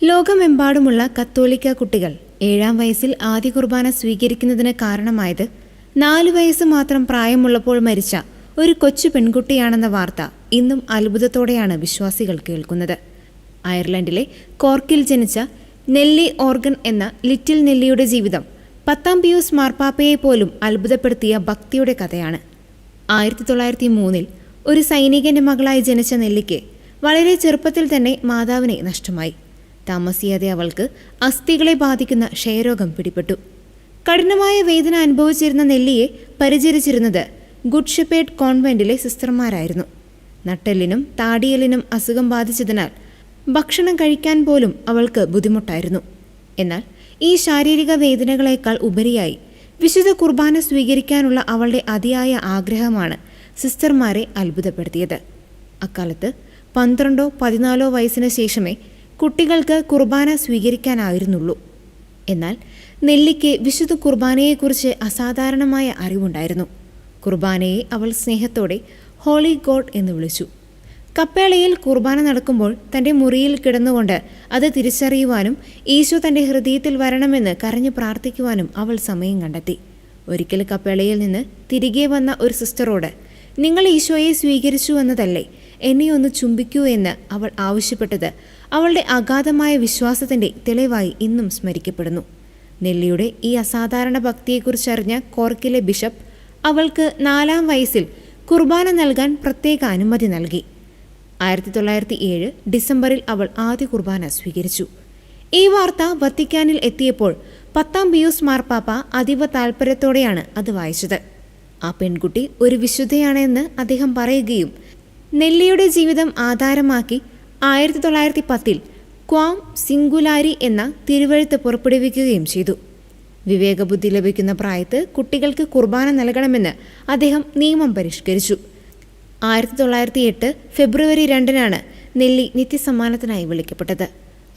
ലോകമെമ്പാടുമുള്ള കത്തോലിക്ക കുട്ടികൾ 7-ാം വയസ്സിൽ ആദ്യ കുർബാന സ്വീകരിക്കുന്നതിന് കാരണമായത് 4 വയസ്സ് മാത്രം പ്രായമുള്ളപ്പോൾ മരിച്ച ഒരു കൊച്ചു പെൺകുട്ടിയാണെന്ന വാർത്ത ഇന്നും അത്ഭുതത്തോടെയാണ് വിശ്വാസികൾ കേൾക്കുന്നത്. അയർലൻഡിലെ കോർക്കിൽ ജനിച്ച നെല്ലി ഓർഗൻ എന്ന ലിറ്റിൽ നെല്ലിയുടെ ജീവിതം 10-ാം പിയൂസ് മാർപ്പാപ്പയെ പോലും അത്ഭുതപ്പെടുത്തിയ ഭക്തിയുടെ കഥയാണ്. 1903 ഒരു സൈനികന്റെ മകളായി ജനിച്ച നെല്ലിക്ക് വളരെ ചെറുപ്പത്തിൽ തന്നെ മാതാവിനെ നഷ്ടമായി. താമസിയാതെ അവൾക്ക് അസ്ഥികളെ ബാധിക്കുന്ന ക്ഷയരോഗം പിടിപെട്ടു. കഠിനമായ വേദന അനുഭവിച്ചിരുന്ന നെല്ലിയെ പരിചരിച്ചിരുന്നത് ഗുഡ് ഷെപ്പേർഡ് കോൺവെന്റിലെ സിസ്റ്റർമാരായിരുന്നു. നട്ടെല്ലിനും താടിയലിനും അസുഖം ബാധിച്ചതിനാൽ ഭക്ഷണം കഴിക്കാൻ പോലും അവൾക്ക് ബുദ്ധിമുട്ടായിരുന്നു. എന്നാൽ ഈ ശാരീരിക വേദനകളേക്കാൾ ഉപരിയായി വിശുദ്ധ കുർബാന സ്വീകരിക്കാനുള്ള അവളുടെ അതിയായ ആഗ്രഹമാണ് സിസ്റ്റർമാരെ അത്ഭുതപ്പെടുത്തിയത്. അക്കാലത്ത് 12-14 വയസ്സിന് ശേഷമേ കുട്ടികൾക്ക് കുർബാന സ്വീകരിക്കാനായിരുന്നുള്ളൂ. എന്നാൽ നെല്ലിക്ക് വിശുദ്ധ കുർബാനയെക്കുറിച്ച് അസാധാരണമായ അറിവുണ്ടായിരുന്നു. കുർബാനയെ അവൾ സ്നേഹത്തോടെ ഹോളി ഗോഡ് എന്ന് വിളിച്ചു. കപ്പേളയിൽ കുർബാന നടക്കുമ്പോൾ തൻ്റെ മുറിയിൽ കിടന്നുകൊണ്ട് അത് തിരിച്ചറിയുവാനും ഈശോ തൻ്റെ ഹൃദയത്തിൽ വരണമെന്ന് കരഞ്ഞു പ്രാർത്ഥിക്കുവാനും അവൾ സമയം കണ്ടെത്തി. ഒരിക്കൽ കപ്പേളയിൽ നിന്ന് തിരികെ വന്ന ഒരു സിസ്റ്ററോട് നിങ്ങൾ ഈശോയെ സ്വീകരിച്ചു എന്നതല്ലേ, എന്നെ ഒന്ന് ചുംബിക്കൂ എന്ന് അവൾ ആവശ്യപ്പെട്ടത് അവളുടെ അഗാധമായ വിശ്വാസത്തിൻ്റെ തെളിവായി ഇന്നും സ്മരിക്കപ്പെടുന്നു. നെല്ലിയുടെ ഈ അസാധാരണ ഭക്തിയെക്കുറിച്ചറിഞ്ഞ കോർക്കിലെ ബിഷപ്പ് അവൾക്ക് 4-ാം വയസ്സിൽ കുർബാന നൽകാൻ പ്രത്യേക അനുമതി നൽകി. 1907 ഡിസംബറിൽ അവൾ ആദ്യ കുർബാന സ്വീകരിച്ചു. ഈ വാർത്ത വത്തിക്കാനിൽ എത്തിയപ്പോൾ 10-ാം പിയൂസ് മാർപ്പാപ്പ അതീവ താൽപ്പര്യത്തോടെയാണ് അത് വായിച്ചത്. ആ പെൺകുട്ടി ഒരു വിശുദ്ധയാണെന്ന് അദ്ദേഹം പറയുകയും നെല്ലിയുടെ ജീവിതം ആധാരമാക്കി 1910 ക്വാം സിംഗുലാരി എന്ന തിരുവെഴുത്ത് പുറപ്പെടുവിക്കുകയും ചെയ്തു. വിവേകബുദ്ധി ലഭിക്കുന്ന പ്രായത്ത് കുട്ടികൾക്ക് കുർബാന നൽകണമെന്ന് അദ്ദേഹം നിയമം പരിഷ്കരിച്ചു. 1908 ഫെബ്രുവരി 2-നാണ് നെല്ലി നിത്യസമ്മാനത്തിനായി വിളിക്കപ്പെട്ടത്.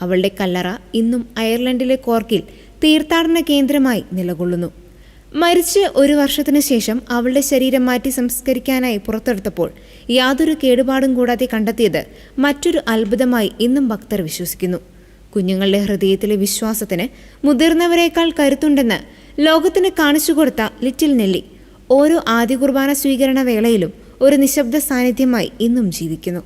അവളുടെ കല്ലറ ഇന്നും അയർലൻഡിലെ കോർക്കിൽ തീർത്ഥാടന കേന്ദ്രമായി നിലകൊള്ളുന്നു. മരിച്ച് 1 വർഷത്തിനു ശേഷം അവളുടെ ശരീരം മാറ്റി സംസ്കരിക്കാനായി പുറത്തെടുത്തപ്പോൾ യാതൊരു കേടുപാടും കൂടാതെ കണ്ടെത്തിയത് മറ്റൊരു അത്ഭുതമായി ഇന്നും ഭക്തർ വിശ്വസിക്കുന്നു. കുഞ്ഞുങ്ങളുടെ ഹൃദയത്തിലെ വിശ്വാസത്തിന് മുതിർന്നവരെക്കാൾ കരുത്തുണ്ടെന്ന് ലോകത്തിന് കാണിച്ചുകൊടുത്ത ലിറ്റിൽ നെല്ലി ഓരോ ആദ്യ കുർബാന സ്വീകരണ വേളയിലും ഒരു നിശബ്ദ സാന്നിധ്യമായി ഇന്നും ജീവിക്കുന്നു.